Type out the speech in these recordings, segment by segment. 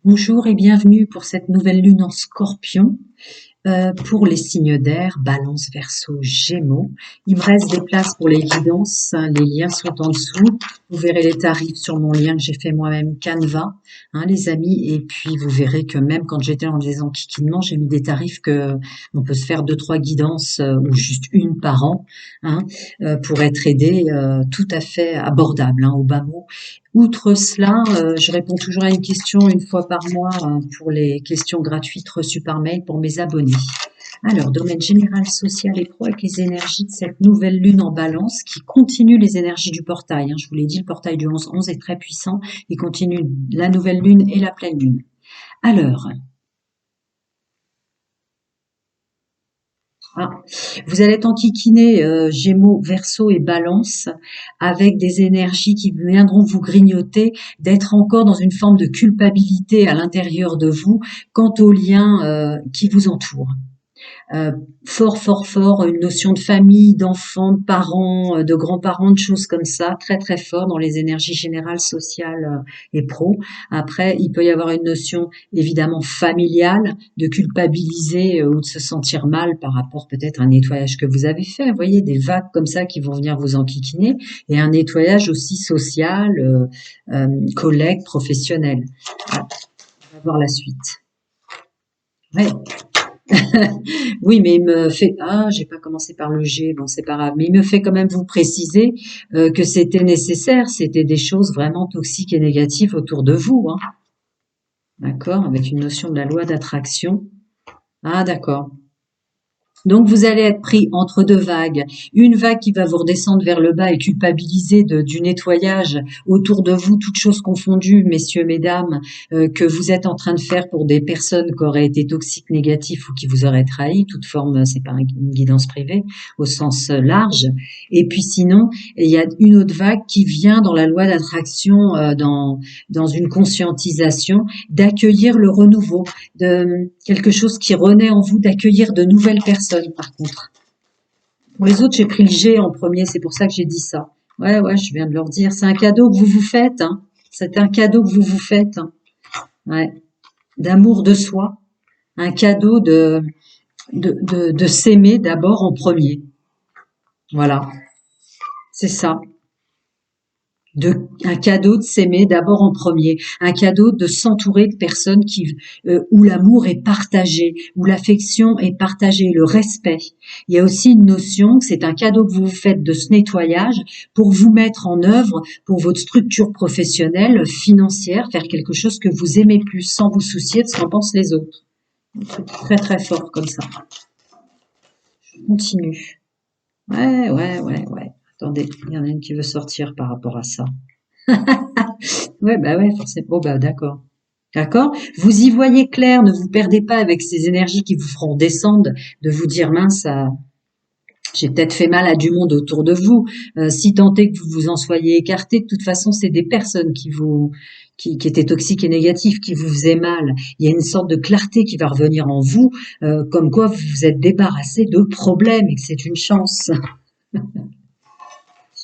Bonjour et bienvenue pour cette nouvelle lune en Scorpion. Pour les signes d'air, Balance, Verseau, Gémeaux. Il me reste des places pour les guidances, hein, les liens sont en dessous. Vous verrez les tarifs sur mon lien que j'ai fait moi-même Canva, hein, les amis. Et puis vous verrez que même quand j'étais dans des enquiquinements, j'ai mis des tarifs que on peut se faire 2-3 guidances ou juste une par an, hein, pour être aidé, tout à fait abordable, hein, au bas mot. Outre cela, je réponds toujours à une question une fois par mois pour les questions gratuites reçues par mail pour mes abonnés. Alors, domaine général, social et pro avec les énergies de cette nouvelle lune en balance qui continue les énergies du portail, hein. Je vous l'ai dit, le portail du 11-11 est très puissant. Il continue la nouvelle lune et la pleine lune. Alors, vous allez être enquiquiné Gémeaux, Verseau et Balance avec des énergies qui viendront vous grignoter, d'être encore dans une forme de culpabilité à l'intérieur de vous quant aux liens qui vous entourent. Euh, Fort, fort, fort, une notion de famille, d'enfants, de parents, de grands-parents, de choses comme ça, très, très fort dans les énergies générales, sociales et pro. Après, il peut y avoir une notion évidemment familiale, de culpabiliser ou de se sentir mal par rapport peut-être à un nettoyage que vous avez fait. Vous voyez, des vagues comme ça qui vont venir vous enquiquiner et un nettoyage aussi social, collègue, professionnel. Ah, on va voir la suite. Ouais. Oui, mais il me fait j'ai pas commencé par le G, bon c'est pas grave, mais il me fait quand même vous préciser que c'était nécessaire, c'était des choses vraiment toxiques et négatives autour de vous, hein. D'accord, avec une notion de la loi d'attraction. Ah d'accord. Donc vous allez être pris entre deux vagues. Une vague qui va vous redescendre vers le bas et culpabiliser du nettoyage autour de vous, toutes choses confondues, messieurs, mesdames, que vous êtes en train de faire pour des personnes qui auraient été toxiques, négatifs ou qui vous auraient trahi. Toute forme, c'est pas une guidance privée au sens large. Et puis sinon, il y a une autre vague qui vient dans la loi d'attraction, dans une conscientisation, d'accueillir le renouveau, de quelque chose qui renaît en vous, d'accueillir de nouvelles personnes, par contre. Pour les autres, j'ai pris le G en premier, c'est pour ça que j'ai dit ça. Ouais, ouais, je viens de leur dire. C'est un cadeau que vous vous faites, hein. C'est un cadeau que vous vous faites, hein. Ouais. D'amour de soi. Un cadeau de s'aimer d'abord en premier. Voilà. C'est ça. Un cadeau de s'aimer d'abord en premier, un cadeau de s'entourer de personnes où l'amour est partagé, où l'affection est partagée, le respect. Il y a aussi une notion, c'est un cadeau que vous vous faites de ce nettoyage pour vous mettre en œuvre pour votre structure professionnelle, financière, faire quelque chose que vous aimez plus sans vous soucier de ce qu'en pensent les autres. Un truc très très fort comme ça. Je continue. Ouais, ouais, ouais, ouais. Attendez, il y en a une qui veut sortir par rapport à ça. Ouais, bah ouais, forcément. Bon, bah d'accord. D'accord? Vous y voyez clair, ne vous perdez pas avec ces énergies qui vous feront descendre, de vous dire mince, j'ai peut-être fait mal à du monde autour de vous. Si tant est que vous vous en soyez écarté, de toute façon, c'est des personnes qui étaient toxiques et négatives, qui vous faisaient mal. Il y a une sorte de clarté qui va revenir en vous, comme quoi vous vous êtes débarrassé de problèmes et que c'est une chance.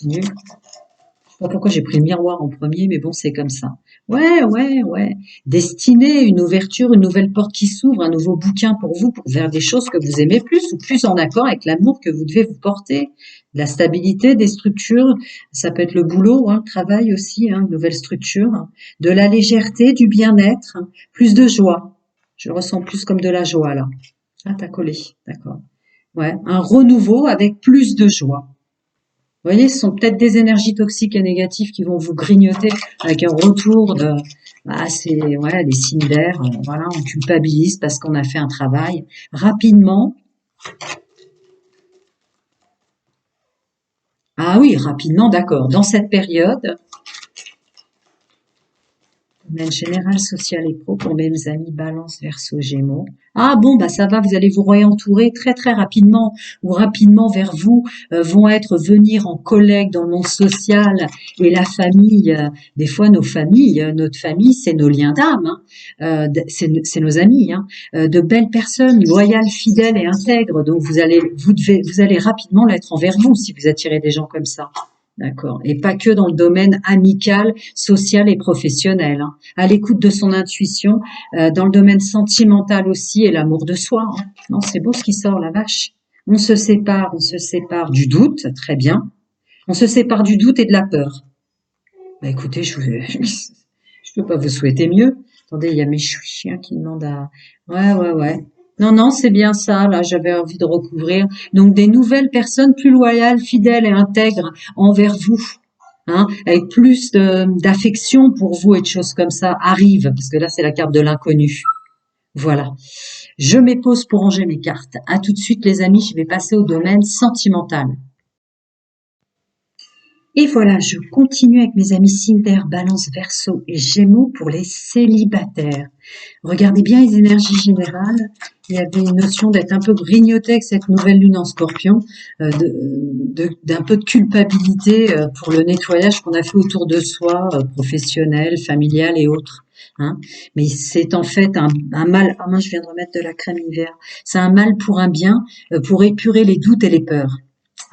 Continue. Je sais pas pourquoi j'ai pris le miroir en premier, mais bon, c'est comme ça. Ouais, ouais, ouais. Destinée, une ouverture, une nouvelle porte qui s'ouvre, un nouveau bouquin pour vous, pour faire des choses que vous aimez plus ou plus en accord avec l'amour que vous devez vous porter. De la stabilité, des structures, ça peut être le boulot, hein, le travail aussi, hein, une nouvelle structure. De la légèreté, du bien-être, hein, plus de joie. Je le ressens plus comme de la joie, là. Ah, t'as collé, d'accord. Ouais, un renouveau avec plus de joie. Vous voyez, ce sont peut-être des énergies toxiques et négatives qui vont vous grignoter avec un retour de, c'est, ouais, des signes d'air, voilà, on culpabilise parce qu'on a fait un travail. Rapidement, ah oui, rapidement, d'accord. Dans cette période, domaine général, social et pro pour mes amis Balance, Verseau, Gémeaux. Ah bon, bah ça va, vous allez vous réentourer très très rapidement ou rapidement vers vous vont être venir en collègue dans le monde social et la famille. Des fois, nos familles, notre famille, c'est nos liens d'âme, hein. C'est nos amis, hein. De belles personnes, loyales, fidèles et intègres. Donc vous allez rapidement l'être envers vous si vous attirez des gens comme ça. D'accord. Et pas que dans le domaine amical, social et professionnel, hein. À l'écoute de son intuition, dans le domaine sentimental aussi et l'amour de soi, hein. Non, c'est beau ce qui sort, la vache. On se sépare du doute, très bien. On se sépare du doute et de la peur. Bah écoutez, je peux pas vous souhaiter mieux. Attendez, il y a mes chiens qui demandent à... Ouais, ouais, ouais. Non, non, c'est bien ça, là, j'avais envie de recouvrir. Donc, des nouvelles personnes plus loyales, fidèles et intègres envers vous, hein, avec plus d'affection pour vous et de choses comme ça arrivent, parce que là, c'est la carte de l'inconnu. Voilà. Je m'épose pour ranger mes cartes. À tout de suite, les amis, je vais passer au domaine sentimental. Et voilà, je continue avec mes amis signes d'air, Balance, Verseau et Gémeaux pour les célibataires. Regardez bien les énergies générales. Il y avait une notion d'être un peu grignoté avec cette nouvelle lune en Scorpion, d'un peu de culpabilité pour le nettoyage qu'on a fait autour de soi, professionnel, familial et autres. Hein. Mais c'est en fait un mal. Ah, moi, je viens de remettre de la crème hiver. C'est un mal pour un bien, pour épurer les doutes et les peurs.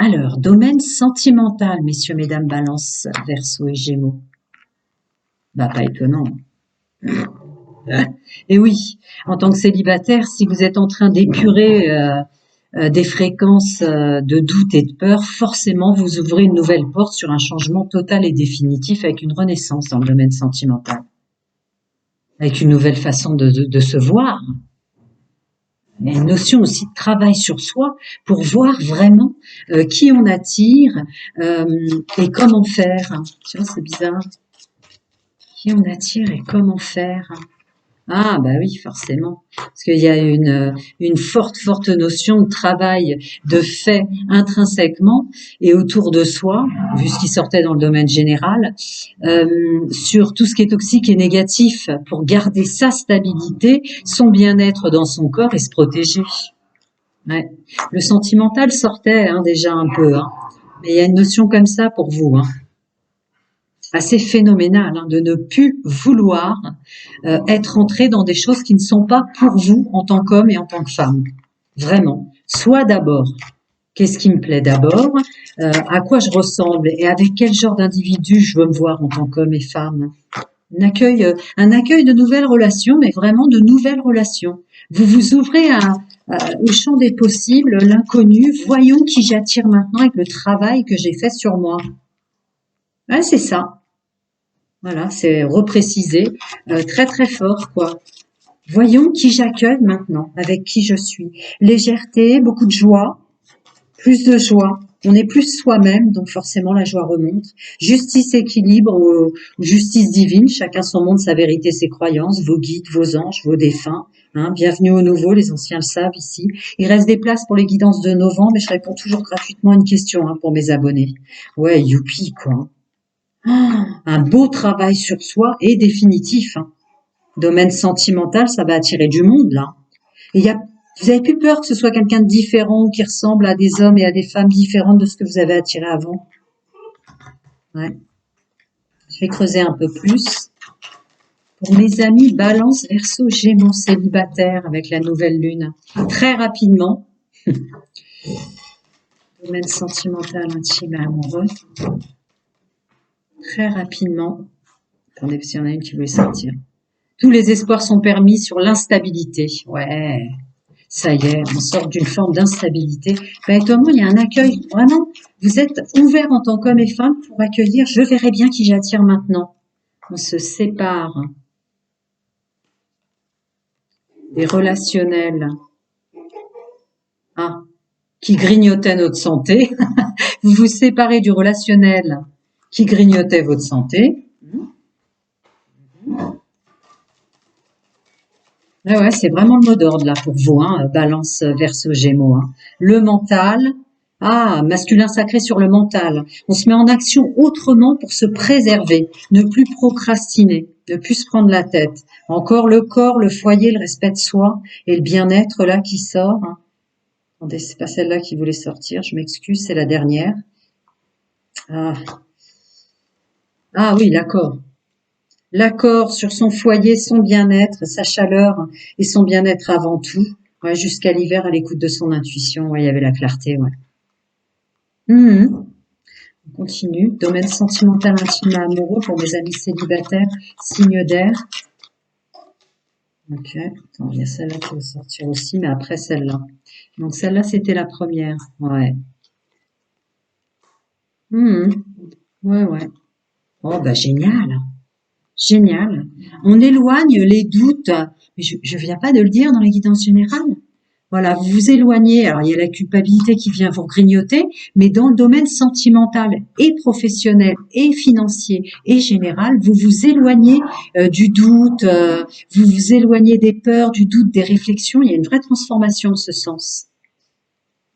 Alors, domaine sentimental, messieurs, mesdames, Balance, Verseau et Gémeaux. Bah, pas étonnant. Et oui, en tant que célibataire, si vous êtes en train d'épurer des fréquences de doute et de peur, forcément, vous ouvrez une nouvelle porte sur un changement total et définitif avec une renaissance dans le domaine sentimental, avec une nouvelle façon de se voir. Il y a une notion aussi de travail sur soi pour voir vraiment qui on attire et comment faire. Tu vois, c'est bizarre. Qui on attire et comment faire. Ah bah oui, forcément. Parce qu'il y a une forte notion de travail, de fait intrinsèquement et autour de soi, vu ce qui sortait dans le domaine général, sur tout ce qui est toxique et négatif pour garder sa stabilité, son bien-être dans son corps et se protéger. Ouais. Le sentimental sortait déjà un peu, hein. Mais il y a une notion comme ça pour vous, hein, assez phénoménal, hein, de ne plus vouloir être entré dans des choses qui ne sont pas pour vous en tant qu'homme et en tant que femme. Vraiment. Soit d'abord, qu'est-ce qui me plaît d'abord, à quoi je ressemble et avec quel genre d'individu je veux me voir en tant qu'homme et femme. Un accueil de nouvelles relations, mais vraiment de nouvelles relations. Vous vous ouvrez au champ des possibles, l'inconnu. Voyons qui j'attire maintenant avec le travail que j'ai fait sur moi. Ouais, c'est ça. Voilà, c'est reprécisé très très fort, quoi. Voyons qui j'accueille maintenant, avec qui je suis. Légèreté, beaucoup de joie, plus de joie. On est plus soi-même, donc forcément la joie remonte. Justice, équilibre, justice divine, chacun son monde, sa vérité, ses croyances, vos guides, vos anges, vos défunts. Hein, bienvenue aux nouveaux, les anciens le savent ici. Il reste des places pour les guidances de novembre, mais je réponds toujours gratuitement à une question pour mes abonnés. Ouais, youpi, quoi. Un beau travail sur soi et définitif. Hein. Domaine sentimental, ça va attirer du monde, là. Et vous avez plus peur que ce soit quelqu'un de différent qui ressemble à des hommes et à des femmes différentes de ce que vous avez attiré avant? Ouais. Je vais creuser un peu plus. Pour mes amis Balance, Verseau, Gémeaux, célibataires avec la nouvelle lune. Très rapidement. Domaine sentimental, intime et amoureux. Très rapidement. Attendez, s'il y en a une qui voulait sortir. Tous les espoirs sont permis sur l'instabilité. Ouais. Ça y est, on sort d'une forme d'instabilité. Ben, étonnamment, il y a un accueil. Vraiment, vous êtes ouvert en tant qu'homme et femme pour accueillir. Je verrai bien qui j'attire maintenant. On se sépare des relationnels. Ah, qui grignotaient notre santé. Vous vous séparez du relationnel qui grignotait votre santé. Ouais, c'est vraiment le mot d'ordre là pour vous, hein, Balance, Verseau, Gémeaux. Hein. Le mental, masculin sacré sur le mental. On se met en action autrement pour se préserver, ne plus procrastiner, ne plus se prendre la tête. Encore le corps, le foyer, le respect de soi et le bien-être là qui sort. Hein. Attendez, c'est pas celle-là qui voulait sortir, je m'excuse, c'est la dernière. Ah, oui, l'accord. L'accord sur son foyer, son bien-être, sa chaleur et son bien-être avant tout. Ouais, jusqu'à l'hiver à l'écoute de son intuition. Ouais, il y avait la clarté, ouais. Mmh. On continue. Domaine sentimental, intime et amoureux pour mes amis célibataires, signe d'air. Ok. Attends, il y a celle-là qui va sortir aussi, mais après celle-là. Donc celle-là, c'était la première. Ouais. Mhm. Ouais, ouais. Oh, bah génial. Génial. On éloigne les doutes. Mais je viens pas de le dire dans les guidances générales. Voilà, vous vous éloignez. Alors, il y a la culpabilité qui vient vous grignoter, mais dans le domaine sentimental et professionnel et financier et général, vous vous éloignez du doute, vous vous éloignez des peurs, du doute, des réflexions. Il y a une vraie transformation en ce sens.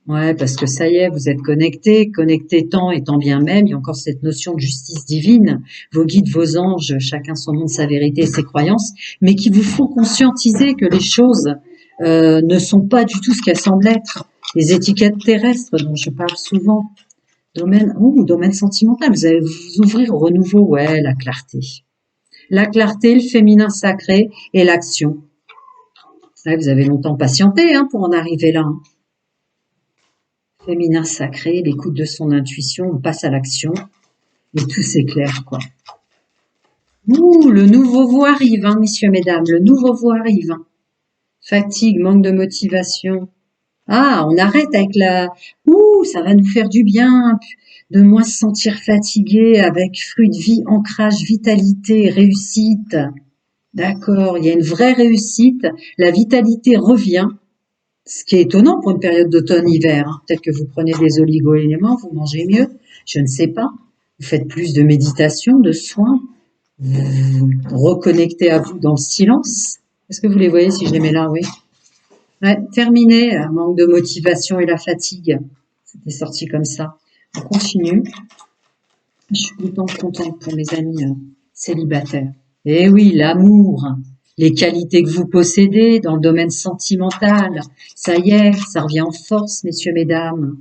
Ouais, parce que ça y est, vous êtes connecté, connecté tant et tant bien même. Il y a encore cette notion de justice divine, vos guides, vos anges, chacun son monde, sa vérité et ses croyances, mais qui vous font conscientiser que les choses ne sont pas du tout ce qu'elles semblent être. Les étiquettes terrestres dont je parle souvent. Domaine sentimental, vous allez vous ouvrir au renouveau, ouais, la clarté. La clarté, le féminin sacré et l'action. Ouais, vous avez longtemps patienté pour en arriver là. Féminin sacré, l'écoute de son intuition, on passe à l'action et tout s'éclaire, quoi. Ouh, le nouveau vous arrive, messieurs, mesdames, le nouveau vous arrive. Fatigue, manque de motivation. Ah, on arrête avec Ouh, ça va nous faire du bien de moins se sentir fatigué avec fruit de vie, ancrage, vitalité, réussite. D'accord, il y a une vraie réussite, la vitalité revient. Ce qui est étonnant pour une période d'automne-hiver. Peut-être que vous prenez des oligo-éléments, vous mangez mieux, je ne sais pas. Vous faites plus de méditation, de soins, vous vous reconnectez à vous dans le silence. Est-ce que vous les voyez si je les mets là? Oui. Ouais, terminé, manque de motivation et la fatigue. C'était sorti comme ça. On continue. Je suis tout le temps contente pour mes amis célibataires. Eh oui, l'amour, les qualités que vous possédez dans le domaine sentimental. Ça y est, ça revient en force, messieurs, mesdames.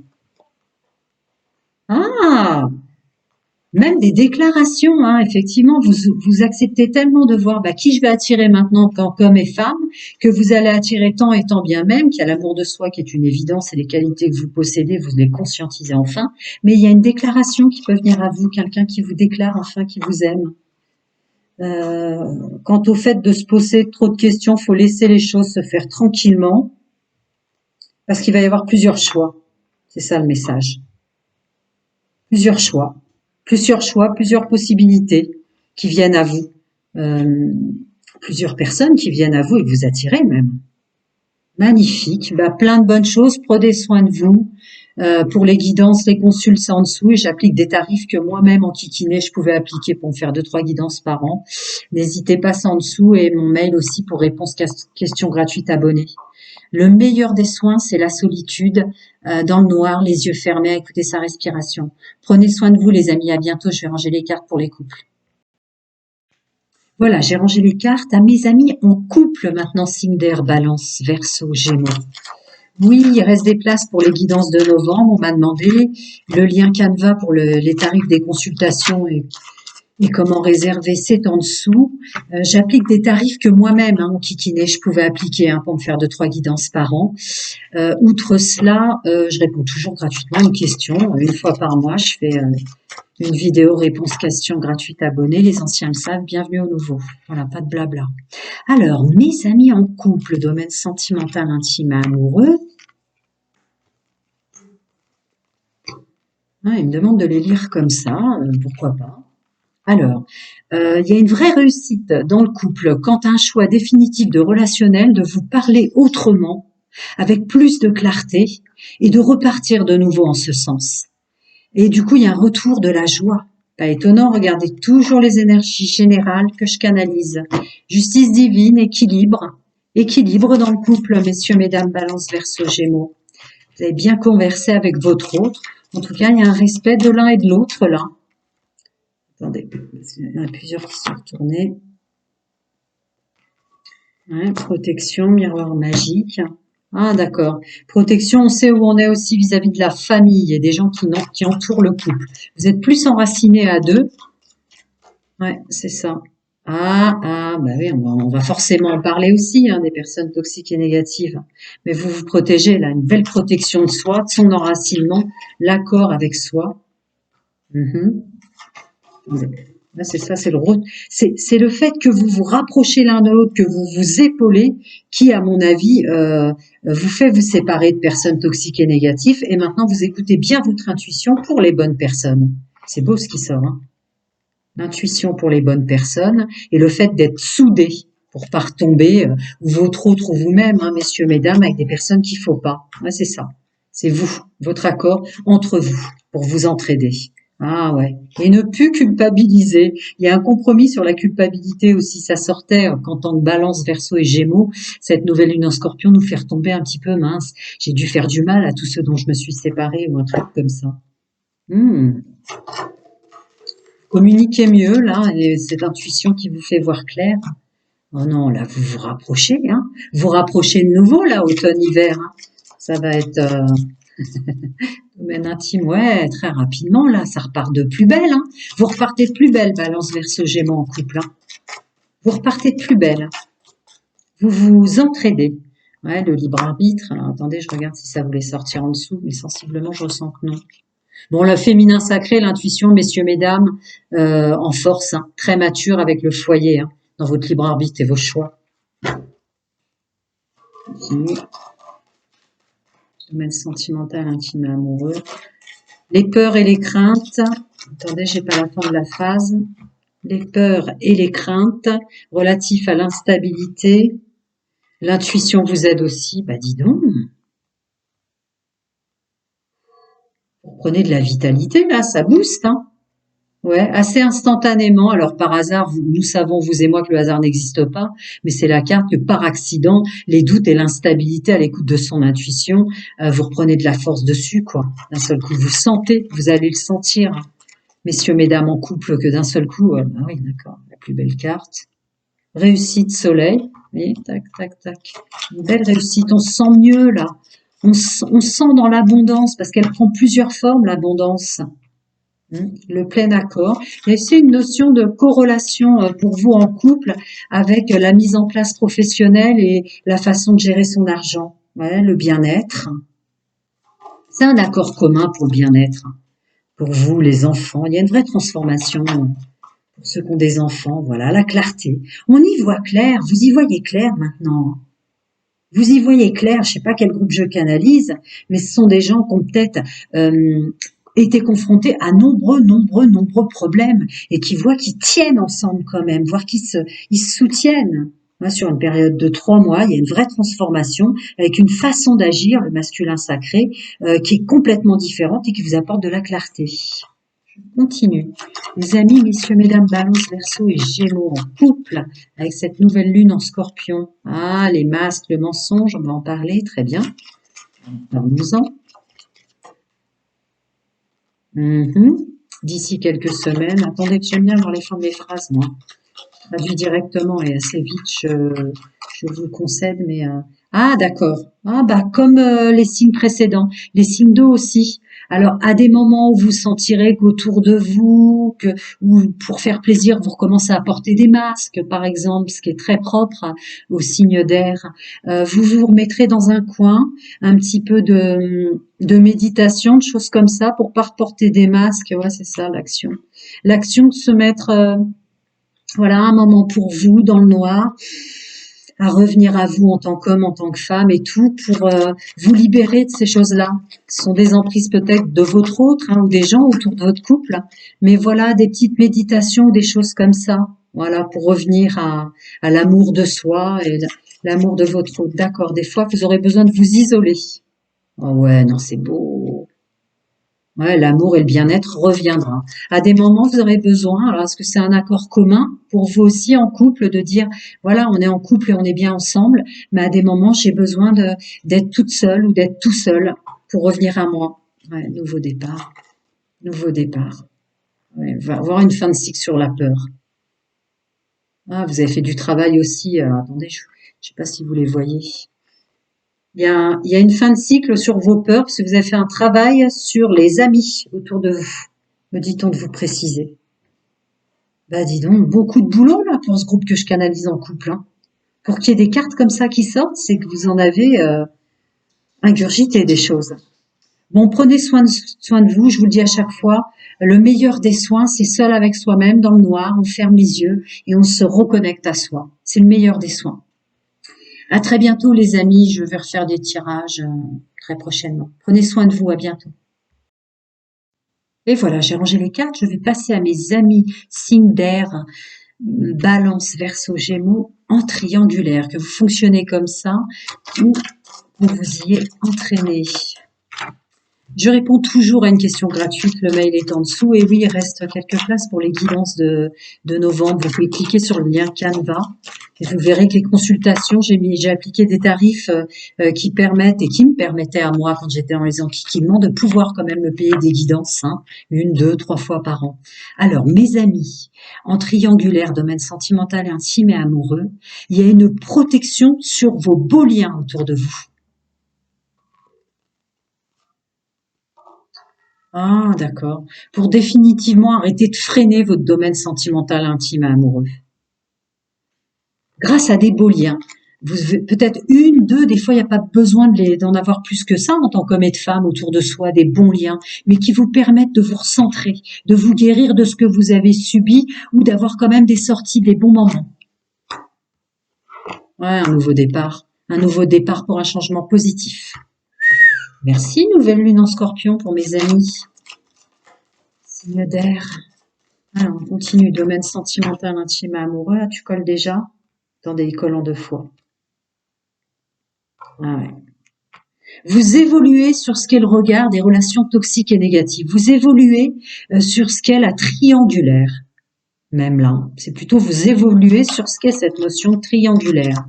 Ah, même des déclarations, effectivement, vous acceptez tellement de voir qui je vais attirer maintenant comme et femme, que vous allez attirer tant et tant bien même, qu'il y a l'amour de soi qui est une évidence et les qualités que vous possédez, vous les conscientisez enfin, mais il y a une déclaration qui peut venir à vous, quelqu'un qui vous déclare enfin qu'il vous aime. Quant au fait de se poser trop de questions, faut laisser les choses se faire tranquillement, parce qu'il va y avoir plusieurs choix. C'est ça le message. Plusieurs choix. Plusieurs choix, plusieurs possibilités qui viennent à vous. Plusieurs personnes qui viennent à vous et que vous attirez même. Magnifique. Plein de bonnes choses. Prenez soin de vous. Pour les guidances, les consultes, c'est en dessous et j'applique des tarifs que moi-même en kikiné, je pouvais appliquer pour me faire 2-3 guidances par an. N'hésitez pas, c'est en dessous et mon mail aussi pour réponse questions gratuites abonnés. Le meilleur des soins, c'est la solitude, dans le noir, les yeux fermés, à écouter sa respiration. Prenez soin de vous, les amis. À bientôt. Je vais ranger les cartes pour les couples. Voilà, j'ai rangé les cartes à mes amis en couple maintenant, signe d'air, balance, verseau, gémeaux. Oui, il reste des places pour les guidances de novembre. On m'a demandé le lien Canva pour les tarifs des consultations et comment réserver, c'est en dessous. J'applique des tarifs que moi-même, en kikiné, je pouvais appliquer pour me faire 2-3 guidances par an. Outre cela, je réponds toujours gratuitement aux questions. Une fois par mois, je fais une vidéo réponse-questions gratuite abonnée. Les anciens le savent, bienvenue aux nouveaux. Voilà, pas de blabla. Alors, mes amis en couple, domaine sentimental, intime, amoureux. Ils me demandent de les lire comme ça, pourquoi pas. Alors, il y a une vraie réussite dans le couple quand un choix définitif de relationnel, de vous parler autrement, avec plus de clarté, et de repartir de nouveau en ce sens. Et du coup, il y a un retour de la joie. Pas étonnant, regardez toujours les énergies générales que je canalise. Justice divine, équilibre. Équilibre dans le couple, messieurs, mesdames, balance, verseau, gémeaux. Vous avez bien conversé avec votre autre. En tout cas, il y a un respect de l'un et de l'autre là. Attendez, il y en a plusieurs qui sont retournés. Protection, miroir magique. Ah, d'accord. Protection, on sait où on est aussi vis-à-vis de la famille et des gens qui entourent le couple. Vous êtes plus enracinés à deux. Ouais, c'est ça. Oui, on va forcément en parler aussi, des personnes toxiques et négatives. Mais vous vous protégez, là, une belle protection de soi, de son enracinement, l'accord avec soi. Mhm. Là, c'est ça, c'est le fait que vous vous rapprochez l'un de l'autre, que vous vous épaulez, qui, à mon avis, vous fait vous séparer de personnes toxiques et négatives. Et maintenant, vous écoutez bien votre intuition pour les bonnes personnes. C'est beau ce qui sort, hein. L'intuition pour les bonnes personnes et le fait d'être soudé pour pas retomber, ou votre autre ou vous-même, hein, messieurs, mesdames, avec des personnes qu'il faut pas. Ouais, c'est ça. C'est vous, votre accord entre vous pour vous entraider. Ah ouais. Et ne plus culpabiliser. Il y a un compromis sur la culpabilité aussi. Ça sortait qu'en tant que Balance, Verseau et Gémeaux, cette nouvelle lune en Scorpion nous fait retomber un petit peu mince. J'ai dû faire du mal à tous ceux dont je me suis séparée ou un truc comme ça. Hmm. Communiquez mieux là, et cette intuition qui vous fait voir clair. Oh non, là vous vous rapprochez, hein. Vous rapprochez de nouveau là, automne-hiver, hein. Ça va être domaine intime, ouais, très rapidement là, ça repart de plus belle, hein. Vous repartez de plus belle, Balance, Verseau, Gémeaux en couple, hein. Vous repartez de plus belle. Vous vous entraidez. Ouais, le libre arbitre. Alors attendez, je regarde si ça voulait sortir en dessous, mais sensiblement je ressens que non. Bon, le féminin sacré, l'intuition, messieurs, mesdames, en force, hein, très mature avec le foyer, hein, dans votre libre arbitre et vos choix. Domaine sentimental, intime et amoureux. Les peurs et les craintes. Attendez, j'ai pas la fin de la phrase. Les peurs et les craintes relatifs à l'instabilité. L'intuition vous aide aussi. Bah dis donc, vous prenez de la vitalité là, ça booste, hein. Ouais, assez instantanément. Alors par hasard, nous savons, vous et moi, que le hasard n'existe pas, mais c'est la carte que par accident, les doutes et l'instabilité à l'écoute de son intuition, vous reprenez de la force dessus, quoi. D'un seul coup, vous sentez, vous allez le sentir, hein. Messieurs, mesdames en couple, que d'un seul coup, ah oui, d'accord, la plus belle carte. Réussite soleil, oui, tac, tac, tac. Une belle réussite, on se sent mieux là. On sent dans l'abondance, parce qu'elle prend plusieurs formes, l'abondance. Le plein accord. Il y a aussi une notion de corrélation pour vous en couple avec la mise en place professionnelle et la façon de gérer son argent. Ouais, le bien-être. C'est un accord commun pour le bien-être. Pour vous, les enfants, il y a une vraie transformation pour ceux qui ont des enfants. Voilà, la clarté. On y voit clair. Vous y voyez clair maintenant. Vous y voyez clair. Je sais pas quel groupe je canalise, mais ce sont des gens qui ont peut-être été confrontés à nombreux problèmes et qui voient qu'ils tiennent ensemble quand même, voire ils se soutiennent. Hein, sur une période de 3 mois, il y a une vraie transformation avec une façon d'agir, le masculin sacré, qui est complètement différente et qui vous apporte de la clarté. Je continue. Les amis, messieurs, mesdames, Balance, Verseau et Gémeaux en couple avec cette nouvelle lune en Scorpion. Ah, les masques, le mensonge, on va en parler, très bien. Parlons-en. D'ici quelques semaines. Attendez que j'aime bien voir les fins des phrases, moi. Traduit directement et assez vite, je vous le concède, mais... Ah, d'accord. Ah, bah, comme les signes précédents. Les signes d'eau aussi. Alors, à des moments où vous sentirez qu'autour de vous, ou pour faire plaisir, vous recommencez à porter des masques, par exemple, ce qui est très propre aux signes d'air, vous vous remettrez dans un coin, un petit peu de méditation, de choses comme ça, pour pas reporter des masques. Ouais, c'est ça, l'action. L'action de se mettre... voilà, un moment pour vous dans le noir, à revenir à vous en tant qu'homme, en tant que femme et tout, pour vous libérer de ces choses-là. Ce sont des emprises peut-être de votre autre, hein, ou des gens autour de votre couple, mais voilà, des petites méditations, des choses comme ça, voilà, pour revenir à l'amour de soi et l'amour de votre autre. D'accord, des fois, vous aurez besoin de vous isoler. Oh ouais, non, c'est beau. Ouais, l'amour et le bien-être reviendra. À des moments, vous aurez besoin, alors est-ce que c'est un accord commun pour vous aussi en couple de dire, voilà, on est en couple et on est bien ensemble, mais à des moments, j'ai besoin d'être toute seule ou d'être tout seul pour revenir à moi. Ouais, nouveau départ. Nouveau départ. Ouais, va avoir une fin de cycle sur la peur. Ah, vous avez fait du travail aussi. Attendez, je sais pas si vous les voyez. Il y a une fin de cycle sur vos peurs parce que vous avez fait un travail sur les amis autour de vous. Me dit-on de vous préciser. Bah dis donc, beaucoup de boulot là pour ce groupe que je canalise en couple, hein. Pour qu'il y ait des cartes comme ça qui sortent, c'est que vous en avez ingurgité des choses. Bon, prenez soin de vous, je vous le dis à chaque fois. Le meilleur des soins, c'est seul avec soi-même, dans le noir, on ferme les yeux et on se reconnecte à soi. C'est le meilleur des soins. À très bientôt les amis, je vais refaire des tirages très prochainement. Prenez soin de vous, à bientôt. Et voilà, j'ai rangé les cartes, je vais passer à mes amis signes d'air, Balance, Verseau, Gémeaux, en triangulaire, que vous fonctionnez comme ça ou que vous y êtes entraîné. Je réponds toujours à une question gratuite, le mail est en dessous. Et oui, il reste quelques places pour les guidances de novembre. Vous pouvez cliquer sur le lien Canva et vous verrez que les consultations, j'ai appliqué des tarifs qui permettent et qui me permettaient à moi, quand j'étais dans les enquiquinements, de pouvoir quand même me payer des guidances, hein, 1, 2, 3 fois par an. Alors, mes amis, en triangulaire, domaine sentimental, intime et amoureux, il y a une protection sur vos beaux liens autour de vous. Ah, d'accord. Pour définitivement arrêter de freiner votre domaine sentimental, intime et amoureux. Grâce à des beaux liens. Vous peut-être 1, 2, des fois il n'y a pas besoin d'en avoir plus que ça en tant qu'homme et de femme autour de soi, des bons liens, mais qui vous permettent de vous recentrer, de vous guérir de ce que vous avez subi ou d'avoir quand même des sorties, des bons moments. Ouais, un nouveau départ pour un changement positif. Merci, nouvelle lune en Scorpion pour mes amis. Signe d'air. Alors, on continue. Domaine sentimental, intime et amoureux. Ah, tu colles déjà dans des collants de foi. Ah ouais. Vous évoluez sur ce qu'est le regard des relations toxiques et négatives. Vous évoluez sur ce qu'est la triangulaire. Même là, c'est plutôt vous évoluez sur ce qu'est cette notion triangulaire.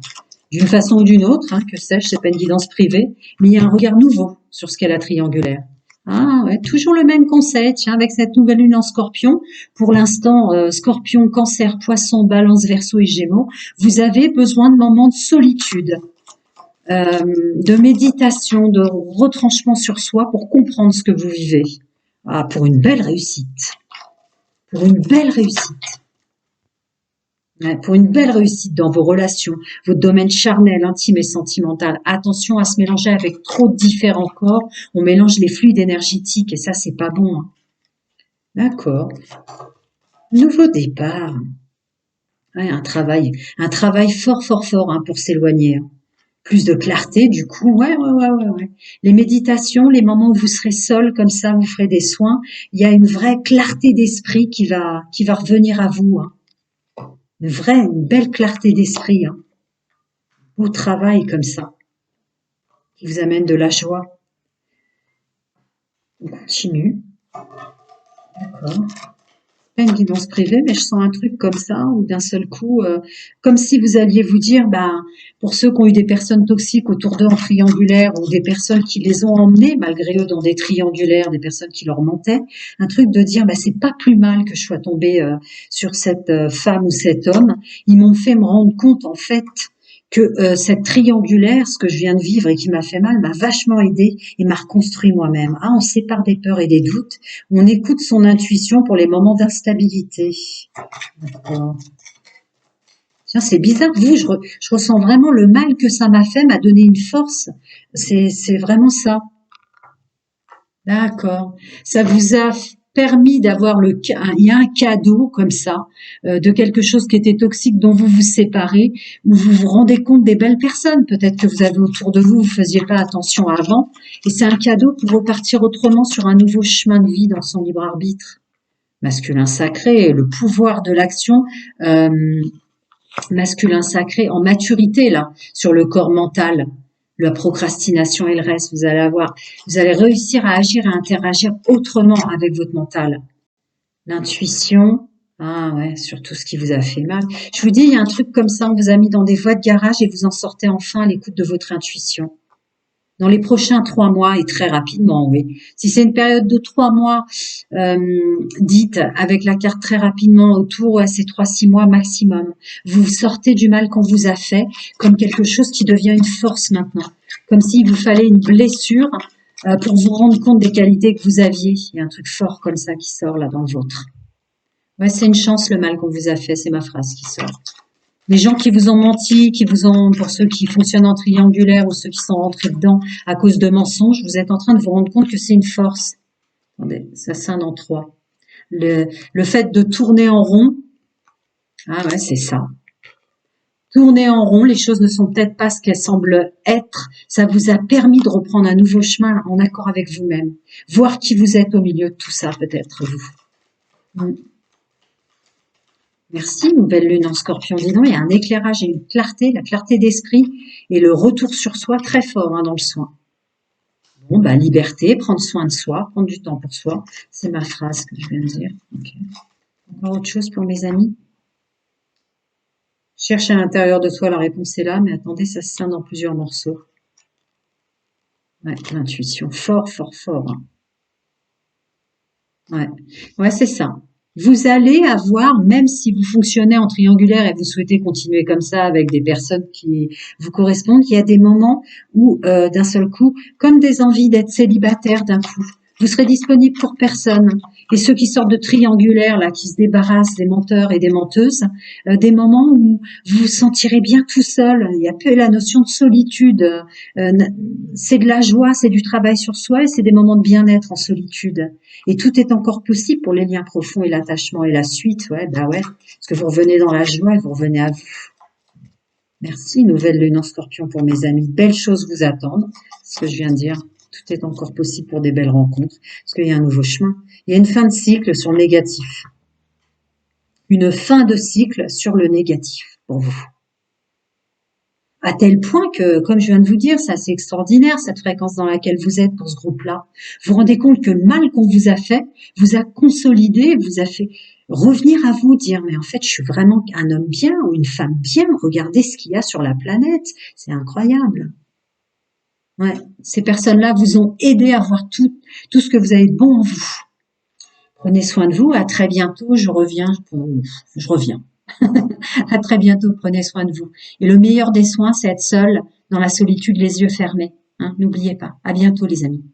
D'une façon ou d'une autre, hein, que sais-je, c'est pas une guidance privée, mais il y a un regard nouveau sur ce qu'est la triangulaire. Ah ouais, toujours le même conseil, tiens, avec cette nouvelle lune en Scorpion. Pour l'instant, Scorpion, Cancer, Poisson, Balance, Verseau et Gémeaux, vous avez besoin de moments de solitude, de méditation, de retranchement sur soi pour comprendre ce que vous vivez. Ah, pour une belle réussite. Pour une belle réussite. Pour une belle réussite dans vos relations, votre domaine charnel, intime et sentimental. Attention à se mélanger avec trop de différents corps. On mélange les fluides énergétiques et ça, c'est pas bon. Hein. D'accord. Nouveau départ. Ouais, un travail fort hein, pour s'éloigner. Hein. Plus de clarté, du coup. Ouais. Les méditations, les moments où vous serez seul comme ça, vous ferez des soins. Il y a une vraie clarté d'esprit qui va revenir à vous. Hein. Une belle clarté d'esprit, hein. Beau travail comme ça, qui vous amène de la joie. On continue. D'accord. Pas une guidance privée, mais je sens un truc comme ça, où d'un seul coup, comme si vous alliez vous dire, pour ceux qui ont eu des personnes toxiques autour d'eux en triangulaire, ou des personnes qui les ont emmenés, malgré eux, dans des triangulaires, des personnes qui leur mentaient, un truc de dire, c'est pas plus mal que je sois tombée sur cette femme ou cet homme. Ils m'ont fait me rendre compte, en fait, que cette triangulaire, ce que je viens de vivre et qui m'a fait mal, m'a vachement aidé et m'a reconstruit moi-même. Ah, on sépare des peurs et des doutes, on écoute son intuition pour les moments d'instabilité. D'accord. Tiens, c'est bizarre, vous, je ressens vraiment le mal que ça m'a fait, m'a donné une force. C'est vraiment ça. D'accord. Ça vous a permis d'avoir il y a un cadeau comme ça, de quelque chose qui était toxique dont vous vous séparez, où vous vous rendez compte des belles personnes, peut-être que vous avez autour de vous, vous faisiez pas attention avant, et c'est un cadeau pour repartir autrement sur un nouveau chemin de vie dans son libre arbitre. Masculin sacré, le pouvoir de l'action, masculin sacré en maturité là, sur le corps mental. La procrastination et le reste, vous allez réussir à agir et à interagir autrement avec votre mental. L'intuition, sur tout ce qui vous a fait mal. Je vous dis, il y a un truc comme ça, on vous a mis dans des voies de garage et vous en sortez enfin à l'écoute de votre intuition. Dans les prochains 3 mois et très rapidement, oui. Si c'est une période de 3 mois, dite avec la carte très rapidement autour, c'est 3-6 mois maximum. Vous sortez du mal qu'on vous a fait comme quelque chose qui devient une force maintenant. Comme s'il vous fallait une blessure pour vous rendre compte des qualités que vous aviez. Il y a un truc fort comme ça qui sort là dans le vôtre. Ouais, c'est une chance le mal qu'on vous a fait, c'est ma phrase qui sort. Les gens qui vous ont menti, pour ceux qui fonctionnent en triangulaire ou ceux qui sont rentrés dedans à cause de mensonges, vous êtes en train de vous rendre compte que c'est une force. Attendez, ça scinde en trois. Le fait de tourner en rond, ah ouais, c'est ça. Tourner en rond, les choses ne sont peut-être pas ce qu'elles semblent être. Ça vous a permis de reprendre un nouveau chemin en accord avec vous-même. Voir qui vous êtes au milieu de tout ça, peut-être vous. Merci, nouvelle lune en scorpion. Dis donc, il y a un éclairage et une clarté, la clarté d'esprit et le retour sur soi très fort dans le soin. Bon, bah, liberté, prendre soin de soi, prendre du temps pour soi. C'est ma phrase que je viens de dire. Okay. Encore autre chose pour mes amis? Cherche à l'intérieur de toi, la réponse est là, mais attendez, ça se scinde dans plusieurs morceaux. Ouais, l'intuition, fort, fort, fort. Ouais, ouais, c'est ça. Vous allez avoir, même si vous fonctionnez en triangulaire et vous souhaitez continuer comme ça avec des personnes qui vous correspondent, il y a des moments où, d'un seul coup, comme des envies d'être célibataire d'un coup, vous serez disponible pour personne. Et ceux qui sortent de triangulaire, là, qui se débarrassent des menteurs et des menteuses, des moments où vous vous sentirez bien tout seul. Il y a peu la notion de solitude. C'est de la joie, c'est du travail sur soi et c'est des moments de bien-être en solitude. Et tout est encore possible pour les liens profonds et l'attachement et la suite. Ouais, bah ouais. Parce que vous revenez dans la joie et vous revenez à vous. Merci, nouvelle lune en scorpion pour mes amis. Belles choses vous attendent. Ce que je viens de dire. Tout est encore possible pour des belles rencontres. Parce qu'il y a un nouveau chemin. Il y a une fin de cycle sur le négatif. Une fin de cycle sur le négatif pour vous. À tel point que, comme je viens de vous dire, c'est assez extraordinaire cette fréquence dans laquelle vous êtes pour ce groupe-là. Vous vous rendez compte que le mal qu'on vous a fait vous a consolidé, vous a fait revenir à vous, dire mais en fait je suis vraiment un homme bien ou une femme bien, regardez ce qu'il y a sur la planète, c'est incroyable. Ouais, ces personnes-là vous ont aidé à voir tout ce que vous avez de bon en vous. Prenez soin de vous, à très bientôt, je reviens. À très bientôt, prenez soin de vous. Et le meilleur des soins, c'est être seul, dans la solitude, les yeux fermés. N'oubliez pas. À bientôt, les amis.